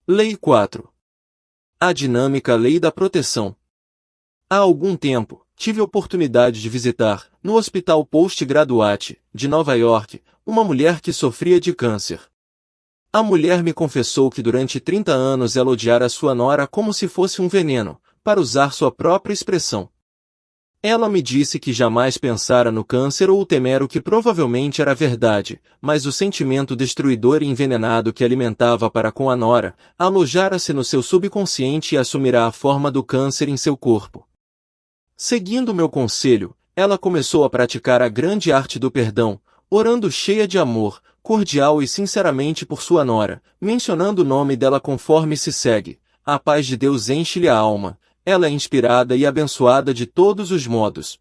Lei 4. A dinâmica lei da proteção. Há algum tempo, tive a oportunidade de visitar, no Hospital Postgraduate, de Nova York, uma mulher que sofria de câncer. A mulher me confessou que durante 30 anos ela odiara sua nora como se fosse um veneno, para usar sua própria expressão. Ela me disse que jamais pensara no câncer ou temer o que provavelmente era verdade, mas o sentimento destruidor e envenenado que alimentava para com a nora, alojara-se no seu subconsciente e assumirá a forma do câncer em seu corpo. Seguindo meu conselho, ela começou a praticar a grande arte do perdão, orando cheia de amor, cordial e sinceramente por sua nora, mencionando o nome dela conforme se segue: a paz de Deus enche-lhe a alma. Ela é inspirada e abençoada de todos os modos.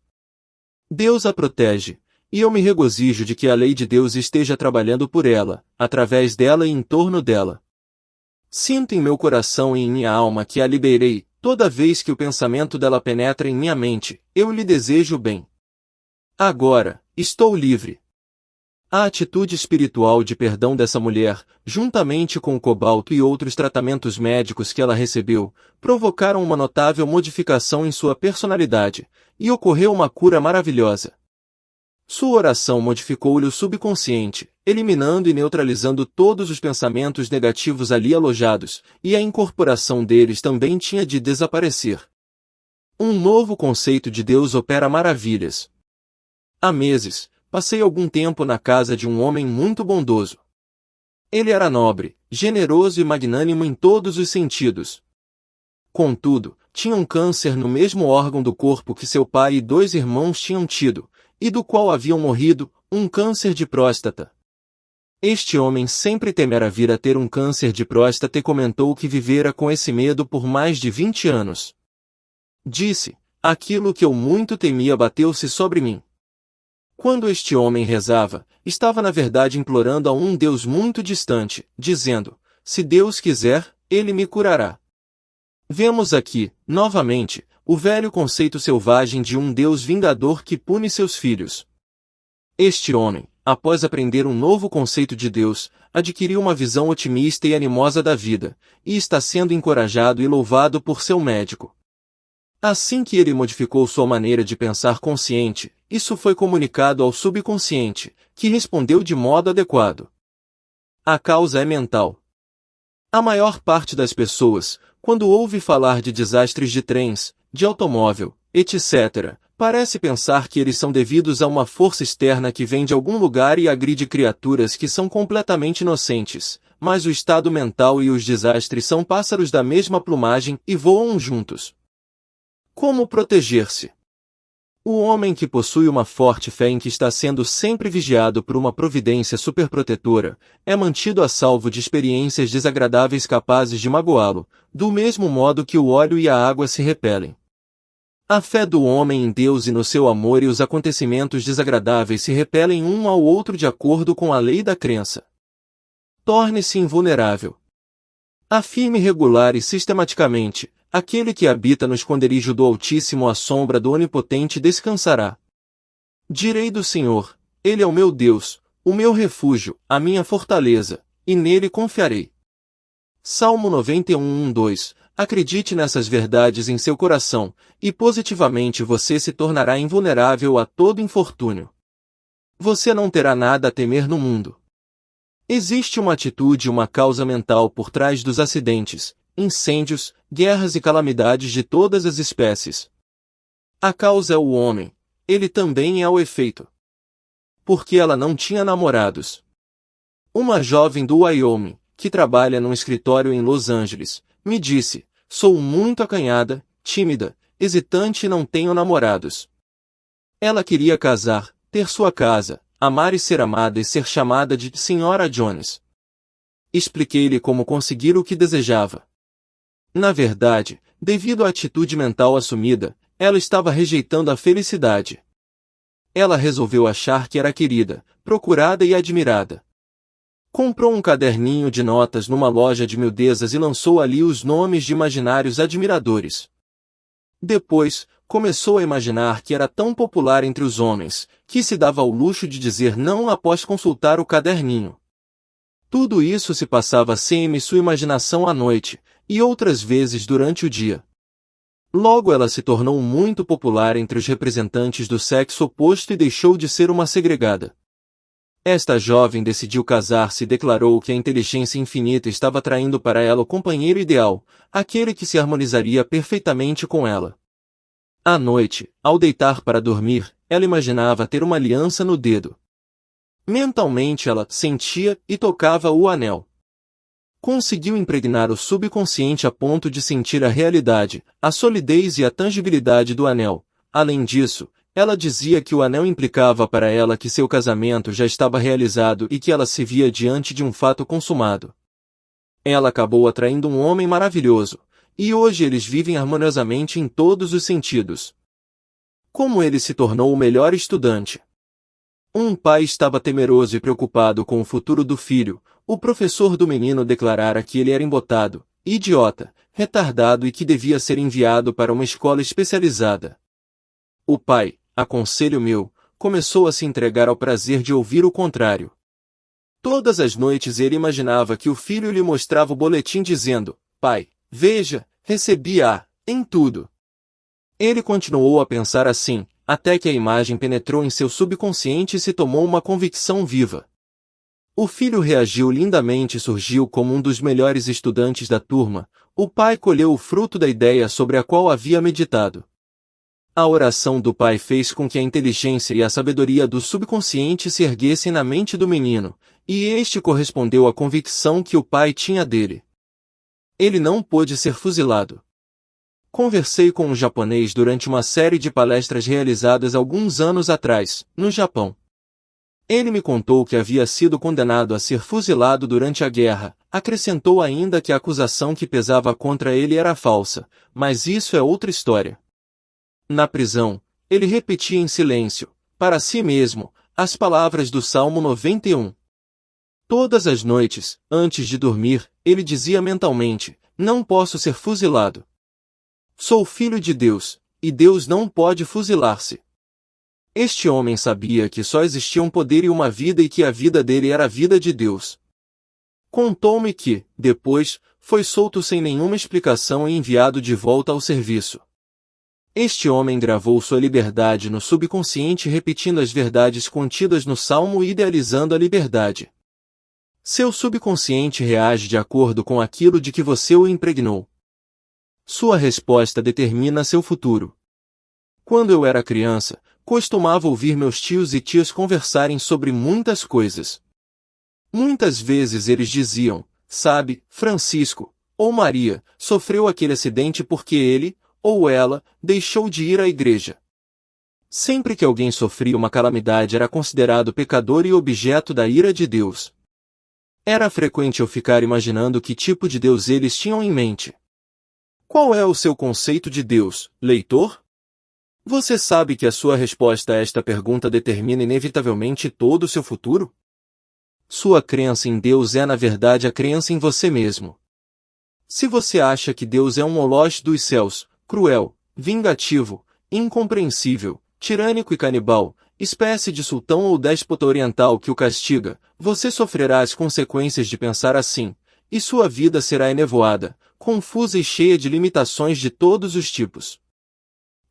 Deus a protege, e eu me regozijo de que a lei de Deus esteja trabalhando por ela, através dela e em torno dela. Sinto em meu coração e em minha alma que a liberei, toda vez que o pensamento dela penetra em minha mente, eu lhe desejo bem. Agora, estou livre. A atitude espiritual de perdão dessa mulher, juntamente com o cobalto e outros tratamentos médicos que ela recebeu, provocaram uma notável modificação em sua personalidade, e ocorreu uma cura maravilhosa. Sua oração modificou-lhe o subconsciente, eliminando e neutralizando todos os pensamentos negativos ali alojados, e a incorporação deles também tinha de desaparecer. Um novo conceito de Deus opera maravilhas. Há meses, passei algum tempo na casa de um homem muito bondoso. Ele era nobre, generoso e magnânimo em todos os sentidos. Contudo, tinha um câncer no mesmo órgão do corpo que seu pai e 2 irmãos tinham tido, e do qual haviam morrido, um câncer de próstata. Este homem sempre temera vir a ter um câncer de próstata e comentou que vivera com esse medo por mais de 20 anos. Disse: aquilo que eu muito temia bateu-se sobre mim. Quando este homem rezava, estava na verdade implorando a um Deus muito distante, dizendo: se Deus quiser, Ele me curará. Vemos aqui, novamente, o velho conceito selvagem de um Deus vingador que pune seus filhos. Este homem, após aprender um novo conceito de Deus, adquiriu uma visão otimista e animosa da vida, e está sendo encorajado e louvado por seu médico. Assim que ele modificou sua maneira de pensar consciente, isso foi comunicado ao subconsciente, que respondeu de modo adequado. A causa é mental. A maior parte das pessoas, quando ouve falar de desastres de trens, de automóvel, etc., parece pensar que eles são devidos a uma força externa que vem de algum lugar e agride criaturas que são completamente inocentes, mas o estado mental e os desastres são pássaros da mesma plumagem e voam juntos. Como proteger-se? O homem que possui uma forte fé em que está sendo sempre vigiado por uma providência superprotetora, é mantido a salvo de experiências desagradáveis capazes de magoá-lo, do mesmo modo que o óleo e a água se repelem. A fé do homem em Deus e no seu amor e os acontecimentos desagradáveis se repelem um ao outro de acordo com a lei da crença. Torne-se invulnerável. Afirme regular e sistematicamente: aquele que habita no esconderijo do Altíssimo à sombra do Onipotente descansará. Direi do Senhor: Ele é o meu Deus, o meu refúgio, a minha fortaleza, e nele confiarei. Salmo 91:2. Acredite nessas verdades em seu coração, e positivamente você se tornará invulnerável a todo infortúnio. Você não terá nada a temer no mundo. Existe uma atitude e uma causa mental por trás dos acidentes, incêndios, guerras e calamidades de todas as espécies. A causa é o homem, ele também é o efeito. Porque ela não tinha namorados. Uma jovem do Wyoming, que trabalha num escritório em Los Angeles, me disse: sou muito acanhada, tímida, hesitante e não tenho namorados. Ela queria casar, ter sua casa, amar e ser amada e ser chamada de Senhora Jones. Expliquei-lhe como conseguir o que desejava. Na verdade, devido à atitude mental assumida, ela estava rejeitando a felicidade. Ela resolveu achar que era querida, procurada e admirada. Comprou um caderninho de notas numa loja de miudezas e lançou ali os nomes de imaginários admiradores. Depois, começou a imaginar que era tão popular entre os homens, que se dava ao luxo de dizer não após consultar o caderninho. Tudo isso se passava sem sua imaginação à noite, e outras vezes durante o dia. Logo ela se tornou muito popular entre os representantes do sexo oposto e deixou de ser uma segregada. Esta jovem decidiu casar-se e declarou que a inteligência infinita estava atraindo para ela o companheiro ideal, aquele que se harmonizaria perfeitamente com ela. À noite, ao deitar para dormir, ela imaginava ter uma aliança no dedo. Mentalmente ela sentia e tocava o anel. Conseguiu impregnar o subconsciente a ponto de sentir a realidade, a solidez e a tangibilidade do anel. Além disso, ela dizia que o anel implicava para ela que seu casamento já estava realizado e que ela se via diante de um fato consumado. Ela acabou atraindo um homem maravilhoso, e hoje eles vivem harmoniosamente em todos os sentidos. Como ele se tornou o melhor estudante? Um pai estava temeroso e preocupado com o futuro do filho. O professor do menino declarara que ele era embotado, idiota, retardado e que devia ser enviado para uma escola especializada. O pai, a conselho meu, começou a se entregar ao prazer de ouvir o contrário. Todas as noites ele imaginava que o filho lhe mostrava o boletim dizendo: "Pai, veja, recebi A em tudo." Ele continuou a pensar assim, até que a imagem penetrou em seu subconsciente e se tomou uma convicção viva. O filho reagiu lindamente e surgiu como um dos melhores estudantes da turma. O pai colheu o fruto da ideia sobre a qual havia meditado. A oração do pai fez com que a inteligência e a sabedoria do subconsciente se erguessem na mente do menino, e este correspondeu à convicção que o pai tinha dele. Ele não pôde ser fuzilado. Conversei com um japonês durante uma série de palestras realizadas alguns anos atrás, no Japão. Ele me contou que havia sido condenado a ser fuzilado durante a guerra. Acrescentou ainda que a acusação que pesava contra ele era falsa, mas isso é outra história. Na prisão, ele repetia em silêncio, para si mesmo, as palavras do Salmo 91. Todas as noites, antes de dormir, ele dizia mentalmente: "Não posso ser fuzilado. Sou filho de Deus, e Deus não pode fuzilar-se." Este homem sabia que só existia um poder e uma vida e que a vida dele era a vida de Deus. Contou-me que, depois, foi solto sem nenhuma explicação e enviado de volta ao serviço. Este homem gravou sua liberdade no subconsciente repetindo as verdades contidas no Salmo e idealizando a liberdade. Seu subconsciente reage de acordo com aquilo de que você o impregnou. Sua resposta determina seu futuro. Quando eu era criança, costumava ouvir meus tios e tias conversarem sobre muitas coisas. Muitas vezes eles diziam: "Sabe, Francisco, ou Maria, sofreu aquele acidente porque ele, ou ela, deixou de ir à igreja." Sempre que alguém sofria uma calamidade era considerado pecador e objeto da ira de Deus. Era frequente eu ficar imaginando que tipo de Deus eles tinham em mente. Qual é o seu conceito de Deus, leitor? Você sabe que a sua resposta a esta pergunta determina inevitavelmente todo o seu futuro? Sua crença em Deus é na verdade a crença em você mesmo. Se você acha que Deus é um Moloch dos céus, cruel, vingativo, incompreensível, tirânico e canibal, espécie de sultão ou déspota oriental que o castiga, você sofrerá as consequências de pensar assim, e sua vida será enevoada, confusa e cheia de limitações de todos os tipos.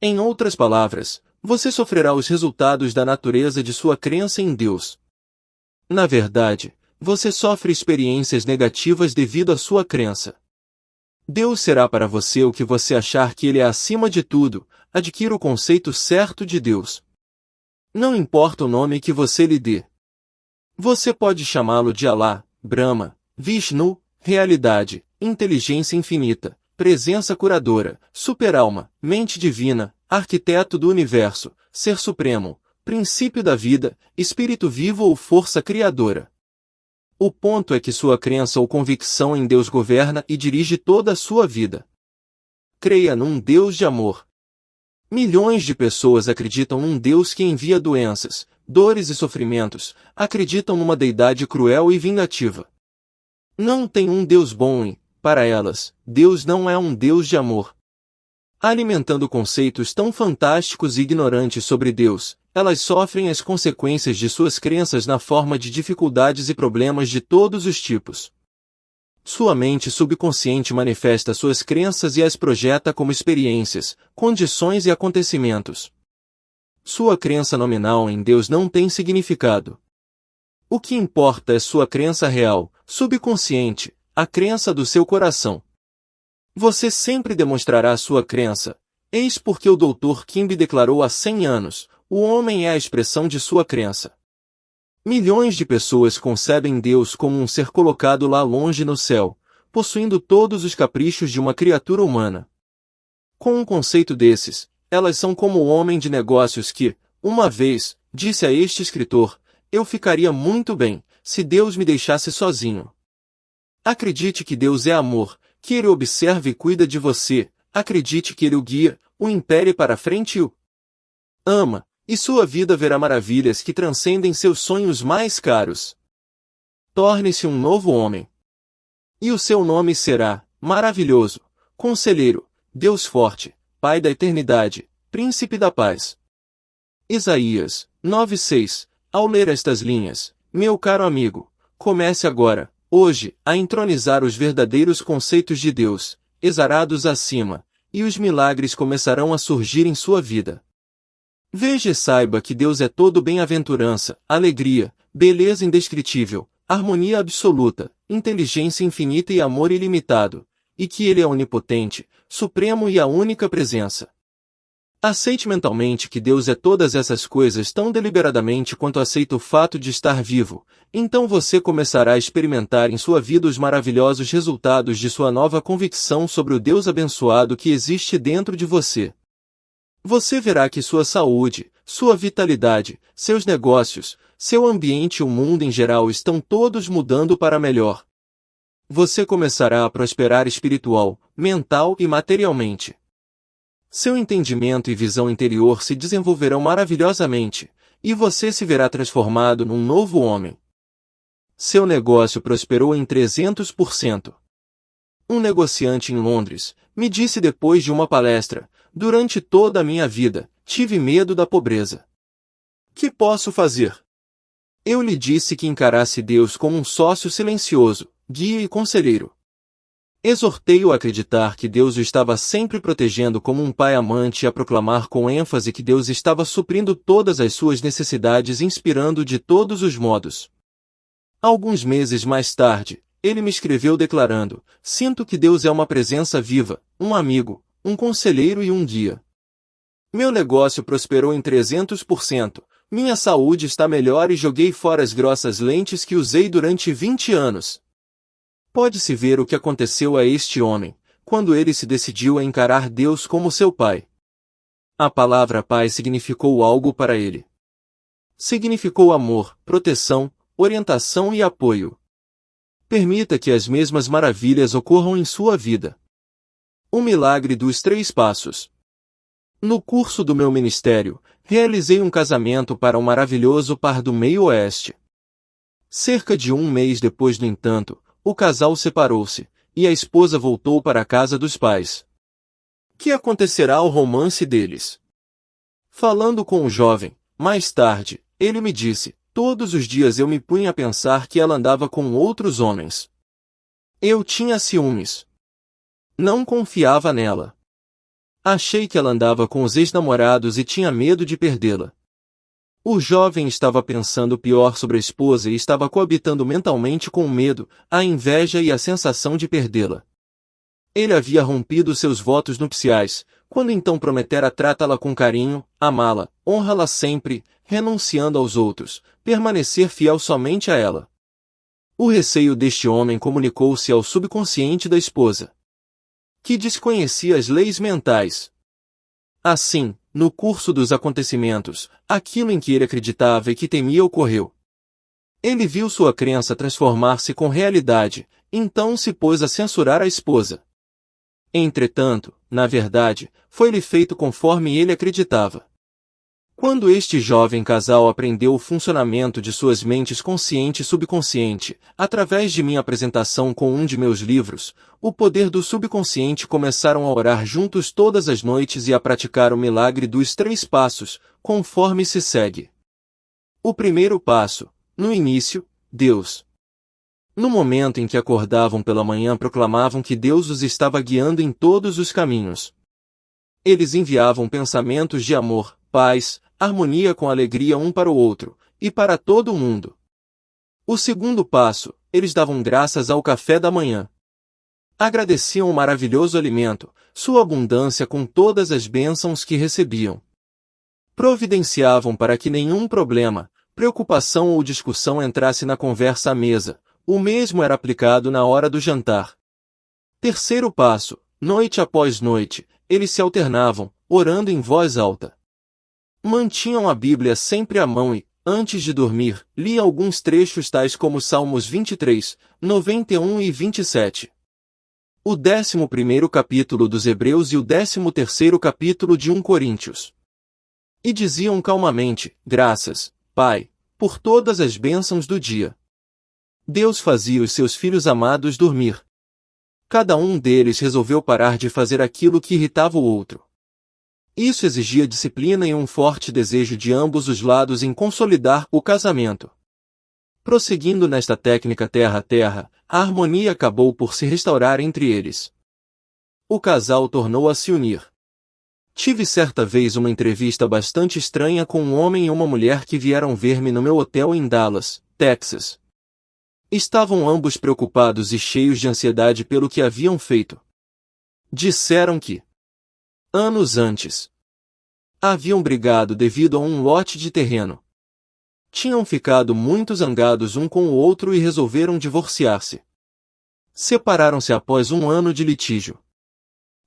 Em outras palavras, você sofrerá os resultados da natureza de sua crença em Deus. Na verdade, você sofre experiências negativas devido à sua crença. Deus será para você o que você achar que Ele é acima de tudo. Adquira o conceito certo de Deus. Não importa o nome que você lhe dê. Você pode chamá-lo de Alá, Brahma, Vishnu, realidade, inteligência infinita, presença curadora, superalma, mente divina, arquiteto do universo, ser supremo, princípio da vida, espírito vivo ou força criadora. O ponto é que sua crença ou convicção em Deus governa e dirige toda a sua vida. Creia num Deus de amor. Milhões de pessoas acreditam num Deus que envia doenças, dores e sofrimentos, acreditam numa deidade cruel e vingativa. Não tem um Deus bom e, para elas, Deus não é um Deus de amor. Alimentando conceitos tão fantásticos e ignorantes sobre Deus, elas sofrem as consequências de suas crenças na forma de dificuldades e problemas de todos os tipos. Sua mente subconsciente manifesta suas crenças e as projeta como experiências, condições e acontecimentos. Sua crença nominal em Deus não tem significado. O que importa é sua crença real, subconsciente, a crença do seu coração. Você sempre demonstrará sua crença. Eis porque o Dr. Kimby declarou há 100 anos, o homem é a expressão de sua crença. Milhões de pessoas concebem Deus como um ser colocado lá longe no céu, possuindo todos os caprichos de uma criatura humana. Com um conceito desses, elas são como o homem de negócios que, uma vez, disse a este escritor, eu ficaria muito bem, se Deus me deixasse sozinho. Acredite que Deus é amor, que Ele observa e cuida de você, acredite que Ele o guia, o impele para frente e o ama, e sua vida verá maravilhas que transcendem seus sonhos mais caros. Torne-se um novo homem. E o seu nome será, maravilhoso, Conselheiro, Deus forte, Pai da eternidade, Príncipe da paz. Isaías 9:6. Ao ler estas linhas, meu caro amigo, comece agora, hoje, a entronizar os verdadeiros conceitos de Deus, exarados acima, e os milagres começarão a surgir em sua vida. Veja e saiba que Deus é todo bem-aventurança, alegria, beleza indescritível, harmonia absoluta, inteligência infinita e amor ilimitado, e que Ele é onipotente, supremo e a única presença. Aceite mentalmente que Deus é todas essas coisas tão deliberadamente quanto aceita o fato de estar vivo, então você começará a experimentar em sua vida os maravilhosos resultados de sua nova convicção sobre o Deus abençoado que existe dentro de você. Você verá que sua saúde, sua vitalidade, seus negócios, seu ambiente e o mundo em geral estão todos mudando para melhor. Você começará a prosperar espiritual, mental e materialmente. Seu entendimento e visão interior se desenvolverão maravilhosamente, e você se verá transformado num novo homem. Seu negócio prosperou em 300%. Um negociante em Londres me disse depois de uma palestra, durante toda a minha vida, tive medo da pobreza. Que posso fazer? Eu lhe disse que encarasse Deus como um sócio silencioso, guia e conselheiro. Exortei-o a acreditar que Deus o estava sempre protegendo como um pai amante e a proclamar com ênfase que Deus estava suprindo todas as suas necessidades e inspirando de todos os modos. Alguns meses mais tarde, ele me escreveu declarando, sinto que Deus é uma presença viva, um amigo, um conselheiro e um guia. Meu negócio prosperou em 300%, minha saúde está melhor e joguei fora as grossas lentes que usei durante 20 anos. Pode-se ver o que aconteceu a este homem, quando ele se decidiu a encarar Deus como seu pai. A palavra pai significou algo para ele. Significou amor, proteção, orientação e apoio. Permita que as mesmas maravilhas ocorram em sua vida. O milagre dos 3 passos. No curso do meu ministério, realizei um casamento para um maravilhoso par do meio-oeste. Cerca de um mês depois, no entanto, o casal separou-se, e a esposa voltou para a casa dos pais. Que acontecerá ao romance deles? Falando com o jovem, mais tarde, ele me disse, todos os dias eu me punha a pensar que ela andava com outros homens. Eu tinha ciúmes. Não confiava nela. Achei que ela andava com os ex-namorados e tinha medo de perdê-la. O jovem estava pensando pior sobre a esposa e estava coabitando mentalmente com o medo, a inveja e a sensação de perdê-la. Ele havia rompido seus votos nupciais, quando então prometera tratá-la com carinho, amá-la, honrá-la sempre, renunciando aos outros, permanecer fiel somente a ela. O receio deste homem comunicou-se ao subconsciente da esposa, que desconhecia as leis mentais. Assim, no curso dos acontecimentos, aquilo em que ele acreditava e que temia ocorreu. Ele viu sua crença transformar-se com realidade, então se pôs a censurar a esposa. Entretanto, na verdade, foi-lhe feito conforme ele acreditava. Quando este jovem casal aprendeu o funcionamento de suas mentes consciente e subconsciente, através de minha apresentação com um de meus livros, O Poder do Subconsciente, começaram a orar juntos todas as noites e a praticar o milagre dos 3 passos, conforme se segue. O primeiro passo: no início, Deus. No momento em que acordavam pela manhã, proclamavam que Deus os estava guiando em todos os caminhos. Eles enviavam pensamentos de amor, paz, harmonia com alegria um para o outro, e para todo o mundo. O segundo passo: eles davam graças ao café da manhã. Agradeciam o maravilhoso alimento, sua abundância com todas as bênçãos que recebiam. Providenciavam para que nenhum problema, preocupação ou discussão entrasse na conversa à mesa. O mesmo era aplicado na hora do jantar. Terceiro passo: noite após noite, eles se alternavam, orando em voz alta. Mantinham a Bíblia sempre à mão e, antes de dormir, liam alguns trechos tais como Salmos 23, 91 e 27. O 11º capítulo dos Hebreus e o 13º capítulo de 1 Coríntios. E diziam calmamente: graças, Pai, por todas as bênçãos do dia. Deus fazia os seus filhos amados dormir. Cada um deles resolveu parar de fazer aquilo que irritava o outro. Isso exigia disciplina e um forte desejo de ambos os lados em consolidar o casamento. Prosseguindo nesta técnica terra a terra, a harmonia acabou por se restaurar entre eles. O casal tornou a se unir. Tive certa vez uma entrevista bastante estranha com um homem e uma mulher que vieram ver-me no meu hotel em Dallas, Texas. Estavam ambos preocupados e cheios de ansiedade pelo que haviam feito. Disseram que, anos antes, haviam brigado devido a um lote de terreno. Tinham ficado muito zangados um com o outro e resolveram divorciar-se. Separaram-se após 1 ano de litígio.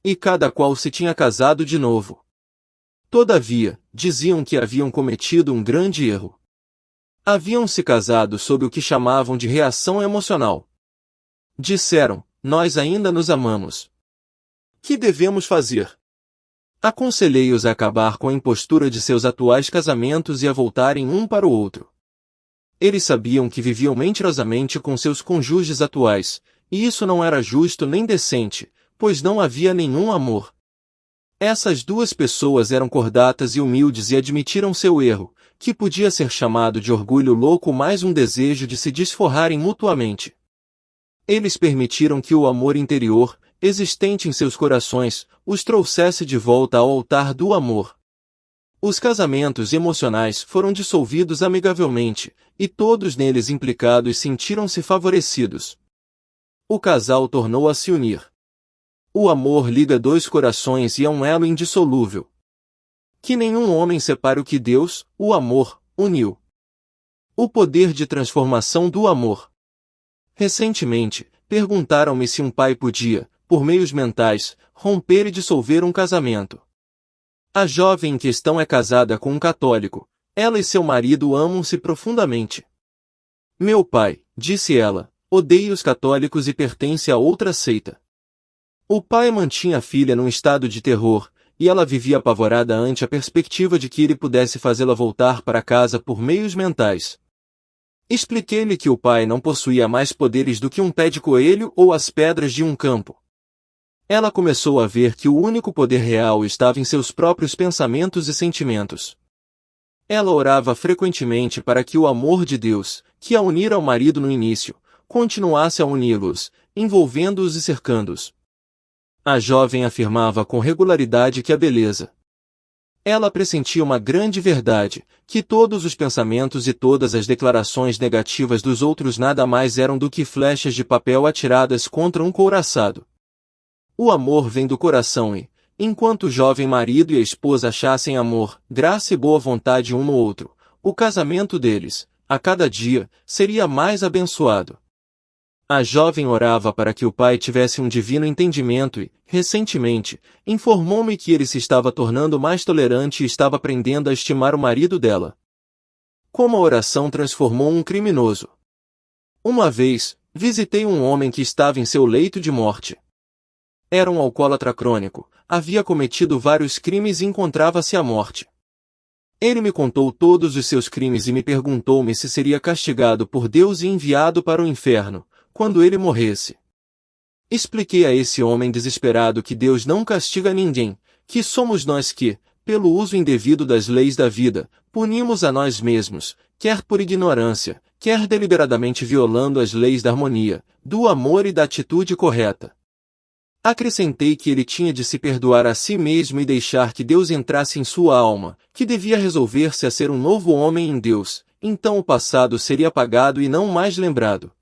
E cada qual se tinha casado de novo. Todavia, diziam que haviam cometido um grande erro. Haviam se casado sob o que chamavam de reação emocional. Disseram: nós ainda nos amamos. Que devemos fazer? Aconselhei-os a acabar com a impostura de seus atuais casamentos e a voltarem um para o outro. Eles sabiam que viviam mentirosamente com seus cônjuges atuais, e isso não era justo nem decente, pois não havia nenhum amor. Essas duas pessoas eram cordatas e humildes e admitiram seu erro, que podia ser chamado de orgulho louco mais um desejo de se desforrarem mutuamente. Eles permitiram que o amor interior, existente em seus corações, os trouxesse de volta ao altar do amor. Os casamentos emocionais foram dissolvidos amigavelmente, e todos neles implicados sentiram-se favorecidos. O casal tornou a se unir. O amor liga 2 corações e é um elo indissolúvel. Que nenhum homem separe o que Deus, o amor, uniu. O poder de transformação do amor. Recentemente, perguntaram-me se um pai podia, por meios mentais, romper e dissolver um casamento. A jovem em questão é casada com um católico. Ela e seu marido amam-se profundamente. Meu pai, disse ela, odeia os católicos e pertence a outra seita. O pai mantinha a filha num estado de terror, e ela vivia apavorada ante a perspectiva de que ele pudesse fazê-la voltar para casa por meios mentais. Expliquei-lhe que o pai não possuía mais poderes do que um pé de coelho ou as pedras de um campo. Ela começou a ver que o único poder real estava em seus próprios pensamentos e sentimentos. Ela orava frequentemente para que o amor de Deus, que a unira ao marido no início, continuasse a uni-los, envolvendo-os e cercando-os. A jovem afirmava com regularidade que a beleza. Ela pressentia uma grande verdade, que todos os pensamentos e todas as declarações negativas dos outros nada mais eram do que flechas de papel atiradas contra um couraçado. O amor vem do coração e, enquanto o jovem marido e a esposa achassem amor, graça e boa vontade um no outro, o casamento deles, a cada dia, seria mais abençoado. A jovem orava para que o pai tivesse um divino entendimento e, recentemente, informou-me que ele se estava tornando mais tolerante e estava aprendendo a estimar o marido dela. Como a oração transformou um criminoso. Uma vez, visitei um homem que estava em seu leito de morte. Era um alcoólatra crônico, havia cometido vários crimes e encontrava-se à morte. Ele me contou todos os seus crimes e me perguntou-me se seria castigado por Deus e enviado para o inferno, quando ele morresse. Expliquei a esse homem desesperado que Deus não castiga ninguém, que somos nós que, pelo uso indevido das leis da vida, punimos a nós mesmos, quer por ignorância, quer deliberadamente violando as leis da harmonia, do amor e da atitude correta. Acrescentei que ele tinha de se perdoar a si mesmo e deixar que Deus entrasse em sua alma, que devia resolver-se a ser um novo homem em Deus, então o passado seria apagado e não mais lembrado.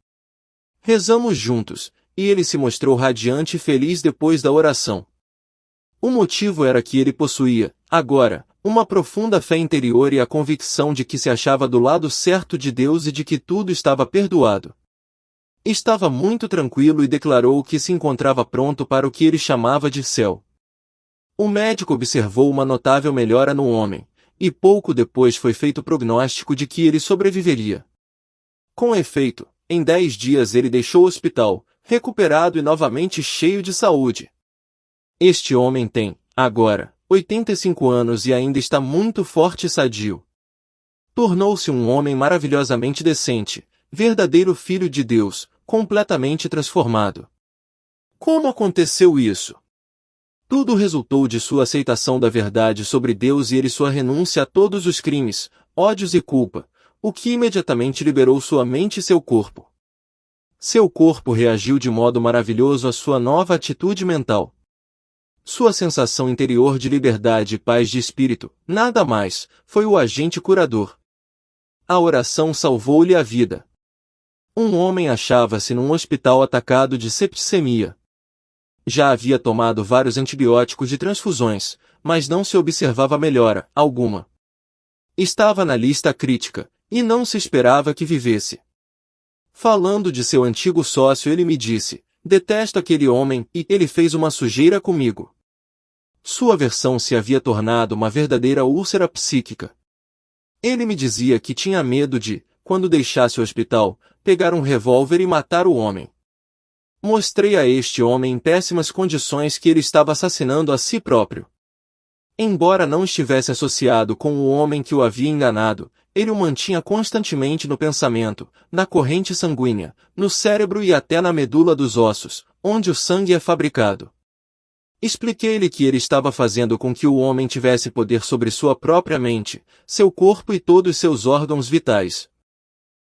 Rezamos juntos, e ele se mostrou radiante e feliz depois da oração. O motivo era que ele possuía, agora, uma profunda fé interior e a convicção de que se achava do lado certo de Deus e de que tudo estava perdoado. Estava muito tranquilo e declarou que se encontrava pronto para o que ele chamava de céu. O médico observou uma notável melhora no homem, e pouco depois foi feito o prognóstico de que ele sobreviveria. Com efeito, em 10 dias ele deixou o hospital, recuperado e novamente cheio de saúde. Este homem tem, agora, 85 anos e ainda está muito forte e sadio. Tornou-se um homem maravilhosamente decente, verdadeiro filho de Deus, completamente transformado. Como aconteceu isso? Tudo resultou de sua aceitação da verdade sobre Deus e sua renúncia a todos os crimes, ódios e culpa, o que imediatamente liberou sua mente e seu corpo. Seu corpo reagiu de modo maravilhoso à sua nova atitude mental. Sua sensação interior de liberdade e paz de espírito, nada mais, foi o agente curador. A oração salvou-lhe a vida. Um homem achava-se num hospital atacado de septicemia. Já havia tomado vários antibióticos e transfusões, mas não se observava melhora alguma. Estava na lista crítica, e não se esperava que vivesse. Falando de seu antigo sócio, ele me disse: detesto aquele homem, e ele fez uma sujeira comigo. Sua aversão se havia tornado uma verdadeira úlcera psíquica. Ele me dizia que tinha medo de, quando deixasse o hospital, pegar um revólver e matar o homem. Mostrei a este homem em péssimas condições que ele estava assassinando a si próprio. Embora não estivesse associado com o homem que o havia enganado, ele o mantinha constantemente no pensamento, na corrente sanguínea, no cérebro e até na medula dos ossos, onde o sangue é fabricado. Expliquei-lhe que ele estava fazendo com que o homem tivesse poder sobre sua própria mente, seu corpo e todos seus órgãos vitais.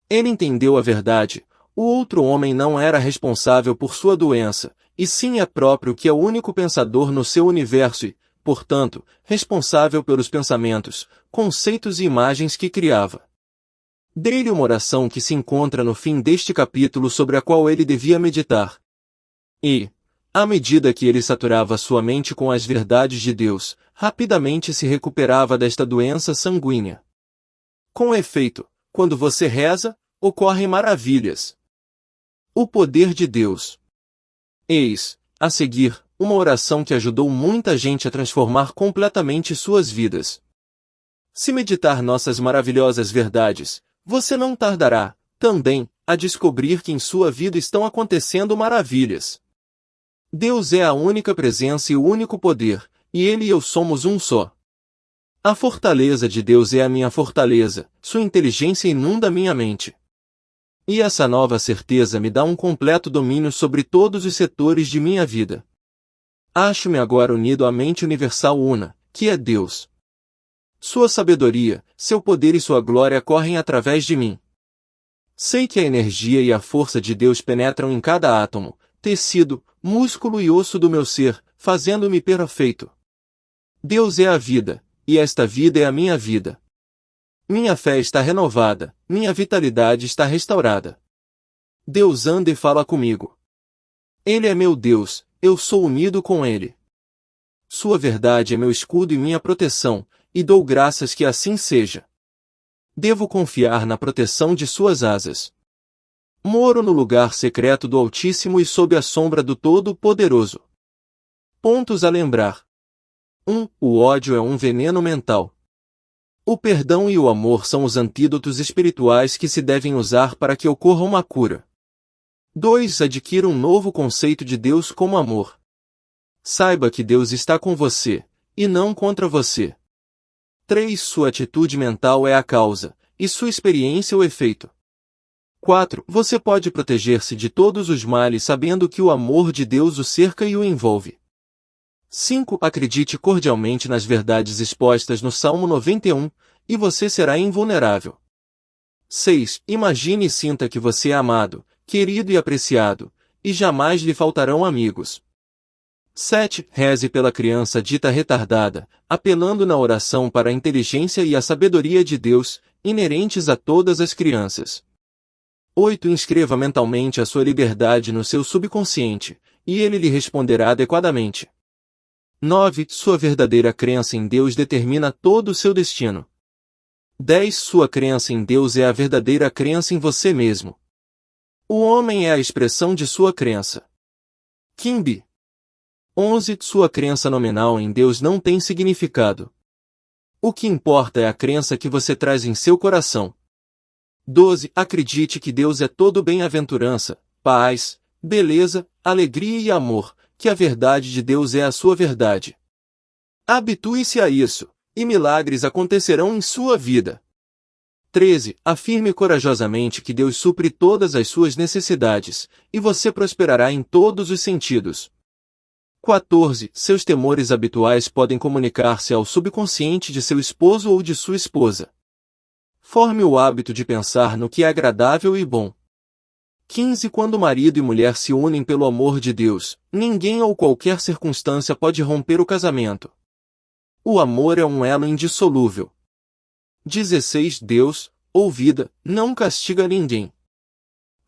Ele entendeu a verdade. O outro homem não era responsável por sua doença, e sim é próprio que é o único pensador no seu universo e, portanto, responsável pelos pensamentos, conceitos e imagens que criava. Dei-lhe uma oração que se encontra no fim deste capítulo sobre a qual ele devia meditar. E, à medida que ele saturava sua mente com as verdades de Deus, rapidamente se recuperava desta doença sanguínea. Com efeito, quando você reza, ocorrem maravilhas. O poder de Deus. Eis, a seguir, uma oração que ajudou muita gente a transformar completamente suas vidas. Se meditar nossas maravilhosas verdades, você não tardará, também, a descobrir que em sua vida estão acontecendo maravilhas. Deus é a única presença e o único poder, e Ele e eu somos um só. A fortaleza de Deus é a minha fortaleza, sua inteligência inunda minha mente. E essa nova certeza me dá um completo domínio sobre todos os setores de minha vida. Acho-me agora unido à mente universal una, que é Deus. Sua sabedoria, seu poder e sua glória correm através de mim. Sei que a energia e a força de Deus penetram em cada átomo, tecido, músculo e osso do meu ser, fazendo-me perfeito. Deus é a vida, e esta vida é a minha vida. Minha fé está renovada, minha vitalidade está restaurada. Deus anda e fala comigo. Ele é meu Deus, eu sou unido com Ele. Sua verdade é meu escudo e minha proteção, e dou graças que assim seja. Devo confiar na proteção de suas asas. Moro no lugar secreto do Altíssimo e sob a sombra do Todo-Poderoso. Pontos a lembrar. 1. O ódio é um veneno mental. O perdão e o amor são os antídotos espirituais que se devem usar para que ocorra uma cura. 2. Adquira um novo conceito de Deus como amor. Saiba que Deus está com você, e não contra você. 3. Sua atitude mental é a causa, e sua experiência o efeito. 4. Você pode proteger-se de todos os males sabendo que o amor de Deus o cerca e o envolve. 5. Acredite cordialmente nas verdades expostas no Salmo 91, e você será invulnerável. 6. Imagine e sinta que você é amado, querido e apreciado, e jamais lhe faltarão amigos. 7. Reze pela criança dita retardada, apelando na oração para a inteligência e a sabedoria de Deus, inerentes a todas as crianças. 8. Inscreva mentalmente a sua liberdade no seu subconsciente, e ele lhe responderá adequadamente. 9. Sua verdadeira crença em Deus determina todo o seu destino. 10. Sua crença em Deus é a verdadeira crença em você mesmo. O homem é a expressão de sua crença. Kimby. 11. Sua crença nominal em Deus não tem significado. O que importa é a crença que você traz em seu coração. 12. Acredite que Deus é todo bem-aventurança, paz, beleza, alegria e amor, que a verdade de Deus é a sua verdade. Habitue-se a isso, e milagres acontecerão em sua vida. 13. Afirme corajosamente que Deus supre todas as suas necessidades, e você prosperará em todos os sentidos. 14. Seus temores habituais podem comunicar-se ao subconsciente de seu esposo ou de sua esposa. Forme o hábito de pensar no que é agradável e bom. 15. Quando marido e mulher se unem pelo amor de Deus, ninguém ou qualquer circunstância pode romper o casamento. O amor é um elo indissolúvel. 16. Deus, ou vida, não castiga ninguém.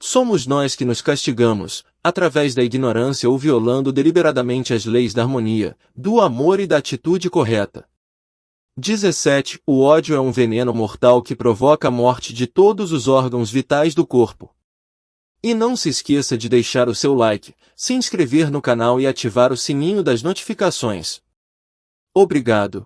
Somos nós que nos castigamos, através da ignorância ou violando deliberadamente as leis da harmonia, do amor e da atitude correta. 17. O ódio é um veneno mortal que provoca a morte de todos os órgãos vitais do corpo. E não se esqueça de deixar o seu like, se inscrever no canal e ativar o sininho das notificações. Obrigado.